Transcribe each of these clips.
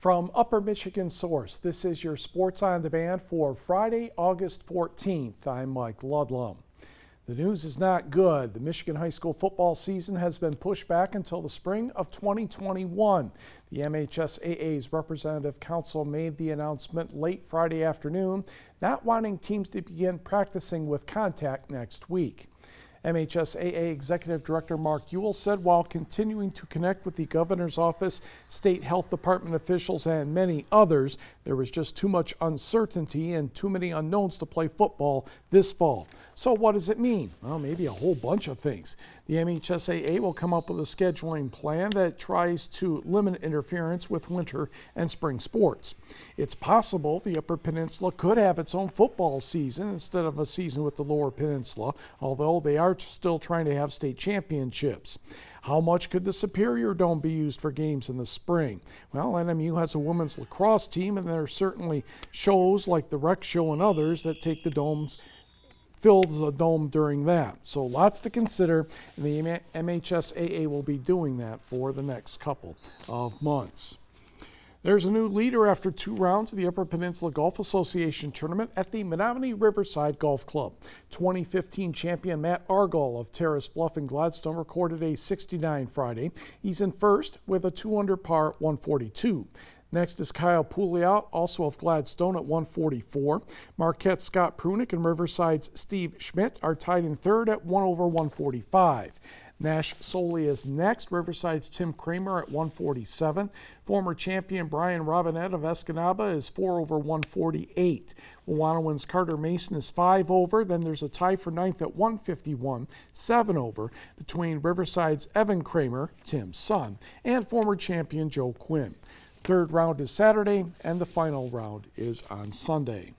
From Upper Michigan Source, this is your Sports on Demand for Friday, August 14th. I'm Mike Ludlum. The news is not good. The Michigan high school football season has been pushed back until the spring of 2021. The MHSAA's representative council made the announcement late Friday afternoon, not wanting teams to begin practicing with contact next week. MHSAA Executive Director Mark Ewell said while continuing to connect with the governor's office, state health department officials, and many others, there was just too much uncertainty and too many unknowns to play football this fall. So what does it mean? Well, maybe a whole bunch of things. The MHSAA will come up with a scheduling plan that tries to limit interference with winter and spring sports. It's possible the Upper Peninsula could have its own football season instead of a season with the Lower Peninsula, although they are still trying to have state championships. How much could the Superior Dome be used for games in the spring? Well, NMU has a women's lacrosse team, and there are certainly shows like the Rec Show and others that take the domes, fills the dome during that. So lots to consider, and the MHSAA will be doing that for the next couple of months. There's a new leader after 2 rounds of the Upper Peninsula Golf Association tournament at the Menominee Riverside Golf Club. 2015 champion Matt Argall of Terrace Bluff and Gladstone recorded a 69 Friday. He's in first with a 2-under par 142. Next is Kyle Pouliot, also of Gladstone, at 144. Marquette's Scott Prunick and Riverside's Steve Schmidt are tied in third at 1 over 145. Nash Soley is next. Riverside's Tim Kramer at 147. Former champion Brian Robinette of Escanaba is 4 over 148. Wawanowin's Carter Mason is 5 over. Then there's a tie for ninth at 151, 7 over, between Riverside's Evan Kramer, Tim's son, and former champion Joe Quinn. Third round is Saturday, and the final round is on Sunday.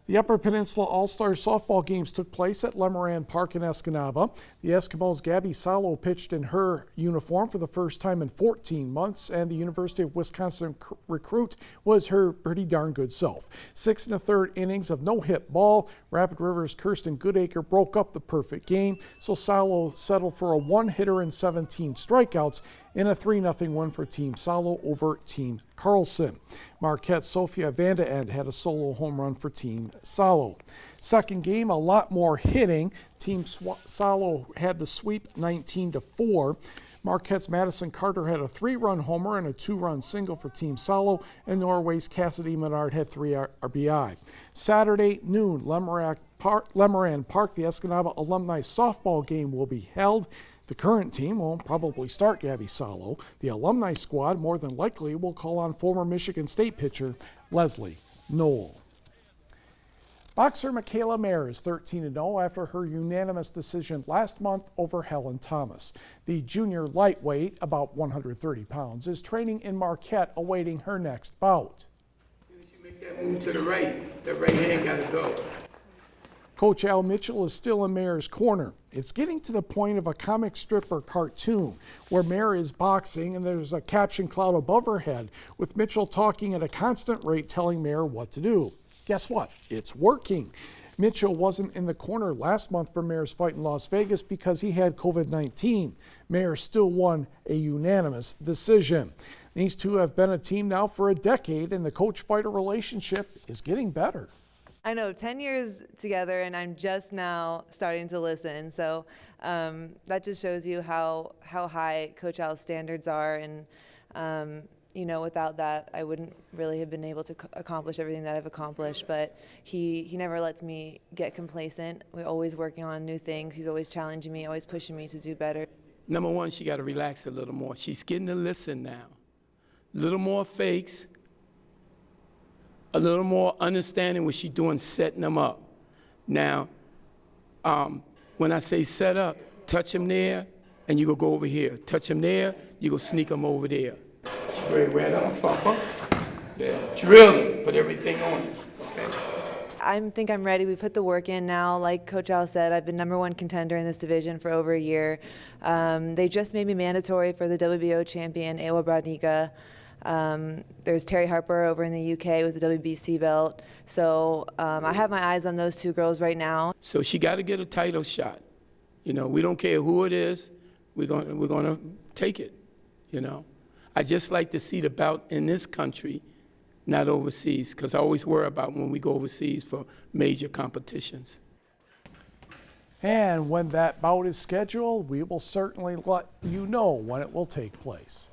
The Upper Peninsula All-Star softball games took place at Lemoran Park in Escanaba. The Eskimos' Gabby Salo pitched in her uniform for the first time in 14 months, and the University of Wisconsin recruit was her pretty darn good self. 6 1/3 innings of no-hit ball. Rapid River's Kirsten Goodacre broke up the perfect game, so Salo settled for a 1-hitter and 17 strikeouts in a 3-0 win for Team Salo over Team Carlson. Marquette's Sophia Vandeend had a solo home run for Team Salo. Second game, a lot more hitting. Team Salo had the sweep 19-4. Marquette's Madison Carter had a 3-run homer and a 2-run single for Team Salo, and Norway's Cassidy Menard had 3 RBI. Saturday noon, Lemoran Park, the Escanaba alumni softball game will be held. The current team will probably start Gabby Salo. The alumni squad more than likely will call on former Michigan State pitcher Leslie Knoll. Boxer Michaela Mayer is 13-0 after her unanimous decision last month over Helen Thomas. The junior lightweight, about 130 pounds, is training in Marquette awaiting her next bout. She make that move to the right. The right hand got to go. Coach Al Mitchell is still in Mayer's corner. It's getting to the point of a comic strip or cartoon where Mayer is boxing and there's a caption cloud above her head with Mitchell talking at a constant rate telling Mayer what to do. Guess what? It's working. Mitchell wasn't in the corner last month for Mayer's fight in Las Vegas because he had COVID-19. Mayer still won a unanimous decision. These two have been a team now for a decade, and the coach-fighter relationship is getting better. I know, 10 years together, and I'm just now starting to listen. So that just shows you how high Coach Al's standards are. And, you know, without that, I wouldn't really have been able to accomplish everything that I've accomplished. But he never lets me get complacent. We're always working on new things. He's always challenging me, always pushing me to do better. Number one, she got to relax a little more. She's getting to listen now. A little more fakes. A little more understanding what she's doing, setting them up. Now, when I say set up, touch him there, and you go over here. Touch him there, you go sneak him over there. Straight right on, bumper. Yeah, drill it, put everything on it, okay? I think I'm ready. We put the work in now. Like Coach Al said, I've been #1 contender in this division for over a year. They just made me mandatory for the WBO champion, Ewa Brodnica. There's Terry Harper over in the UK with the WBC belt. So I have my eyes on those 2 girls right now. So she got to get a title shot. You know, we don't care who it is. We're going to take it, you know. I just like to see the bout in this country, not overseas, because I always worry about when we go overseas for major competitions. And when that bout is scheduled, we will certainly let you know when it will take place.